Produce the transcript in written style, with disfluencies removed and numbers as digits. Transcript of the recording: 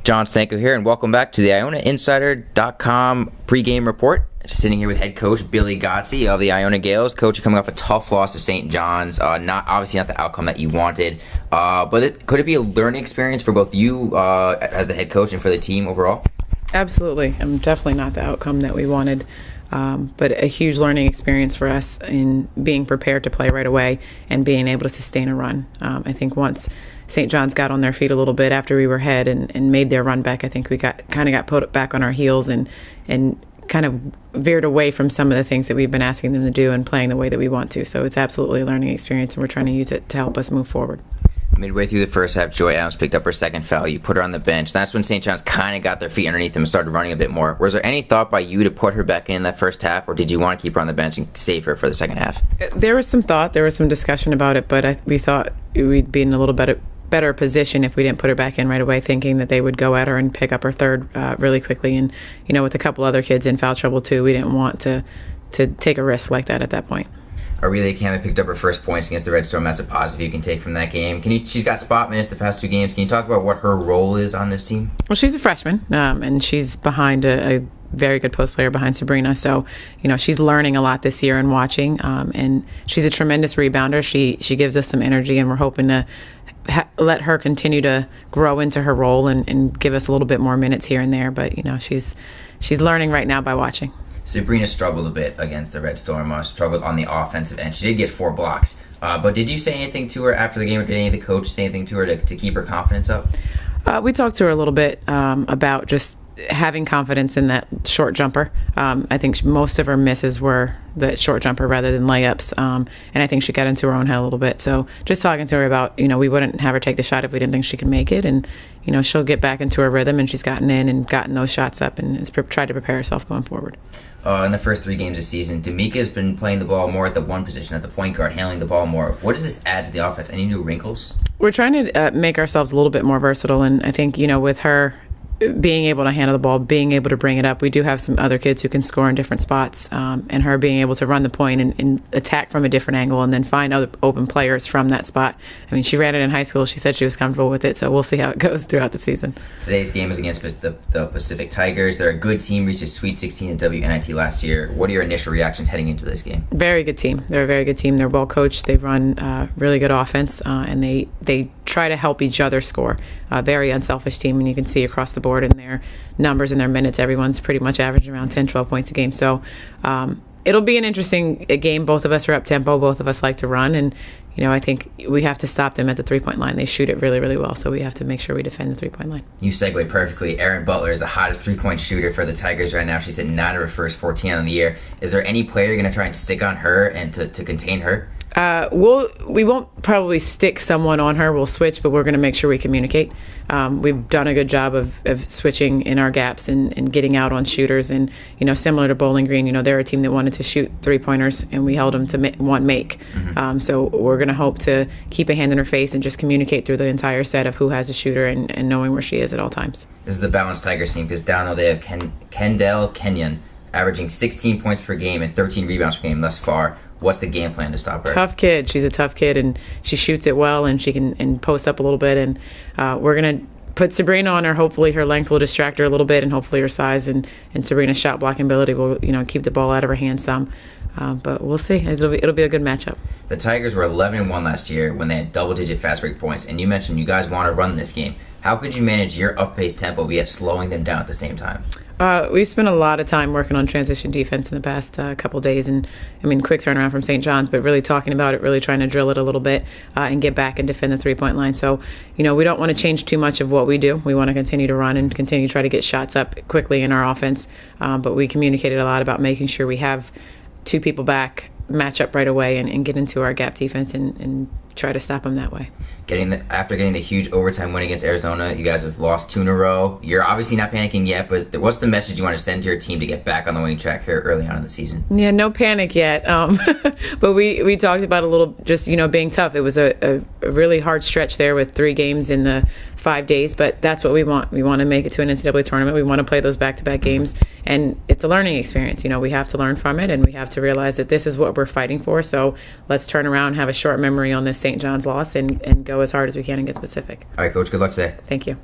John Stanko here, and welcome back to the IonaInsider.com pregame report. Sitting here with head coach Billi Godsey of the Iona Gales. Coach, you're coming off a tough loss to St. John's. Obviously not the outcome that you wanted, but could it be a learning experience for both you as the head coach and for the team overall? Absolutely. Definitely not the outcome that we wanted, but a huge learning experience for us in being prepared to play right away and being able to sustain a run. I think once St. John's got on their feet a little bit after we were ahead and made their run back, I think we got put back on our heels and kind of veered away from some of the things that we've been asking them to do and playing the way that we want to. So it's absolutely a learning experience, and we're trying to use it to help us move forward. Midway through the first half, Joy Adams picked up her second foul. You put her on the bench. That's when St. John's kind of got their feet underneath them and started running a bit more. Was there any thought by you to put her back in that first half, or did you want to keep her on the bench and save her for the second half? There was some thought. There was some discussion about it, but we thought we'd be in a little better position if we didn't put her back in right away, thinking that they would go at her and pick up her third really quickly. And, with a couple other kids in foul trouble too, we didn't want to take a risk like that at that point. Aurelia Cammett picked up her first points against the Red Storm. That's a positive you can take from that game. She's got spot minutes the past two games. Can you talk about what her role is on this team? Well, she's a freshman, and she's behind a very good post player behind Sabrina. So, she's learning a lot this year and watching, and she's a tremendous rebounder. She gives us some energy, and we're hoping to let her continue to grow into her role and give us a little bit more minutes here and there. But, she's learning right now by watching. Sabrina struggled a bit against the Red Storm, struggled on the offensive end. She did get 4 blocks. But did you say anything to her after the game, or did any of the coaches say anything to her to keep her confidence up? We talked to her a little bit about just having confidence in that short jumper. I think most of her misses were the short jumper rather than layups, and I think she got into her own head a little bit. So just talking to her about, we wouldn't have her take the shot if we didn't think she could make it, and she'll get back into her rhythm, and she's gotten in and gotten those shots up and has tried to prepare herself going forward. In the first 3 games this season, D'Amica's been playing the ball more at the one position, at the point guard, handling the ball more. What does this add to the offense? Any new wrinkles? We're trying to make ourselves a little bit more versatile, and I think, with her being able to handle the ball, being able to bring it up. We do have some other kids who can score in different spots, and her being able to run the point and attack from a different angle and then find other open players from that spot. I mean, she ran it in high school. She said she was comfortable with it, so we'll see how it goes throughout the season. Today's game is against the Pacific Tigers. They're a good team, reached a Sweet 16 at WNIT last year. What are your initial reactions heading into this game? Very good team. They're a very good team. They're well coached. They run really good offense, and they try to help each other score. A very unselfish team, and you can see across the board in their numbers and their minutes, everyone's pretty much averaging around 10, 12 points a game. So it'll be an interesting game. Both of us are up tempo. Both of us like to run, and I think we have to stop them at the three-point line. They shoot it really, really well, so we have to make sure we defend the three-point line. You segue perfectly. Erin Butler is the hottest three-point shooter for the Tigers right now. She's at 9 of her first 14 on the year. Is there any player you're going to try and stick on her and to contain her? We won't probably stick someone on her. We'll switch, but we're going to make sure we communicate. We've done a good job of switching in our gaps and getting out on shooters. And, similar to Bowling Green, they're a team that wanted to shoot three-pointers, and we held them to one make. Mm-hmm. So we're going to hope to keep a hand in her face and just communicate through the entire set of who has a shooter and knowing where she is at all times. This is the balanced Tigers team, because down there they have Kendall Kenyon averaging 16 points per game and 13 rebounds per game thus far. What's the game plan to stop her? Tough kid. She's a tough kid, and she shoots it well, and she can post up a little bit. And we're going to put Sabrina on her. Hopefully her length will distract her a little bit, and hopefully her size and Sabrina's shot blocking ability will keep the ball out of her hands some. But we'll see. It'll be a good matchup. The Tigers were 11-1 last year when they had double-digit fast break points, and you mentioned you guys want to run this game. How could you manage your up-paced tempo yet slowing them down at the same time? We've spent a lot of time working on transition defense in the past couple days, and quick turnaround from St. John's, but really talking about it, really trying to drill it a little bit and get back and defend the three-point line. So, we don't want to change too much of what we do. We want to continue to run and continue to try to get shots up quickly in our offense, but we communicated a lot about making sure we have 2 people back, match up right away, and get into our gap defense and try to stop them that way. After getting the huge overtime win against Arizona, you guys have lost 2 in a row. You're obviously not panicking yet, but what's the message you want to send to your team to get back on the winning track here early on in the season? Yeah, no panic yet. But we talked about a little just, being tough. It was a really hard stretch there with 3 games in the 5 days, but that's what we want. We want to make it to an NCAA tournament. We want to play those back-to-back games, and it's a learning experience. We have to learn from it, and we have to realize that this is what we're fighting for. So let's turn around, have a short memory on this St. John's loss, and go as hard as we can and get specific. All right, Coach, good luck today. Thank you.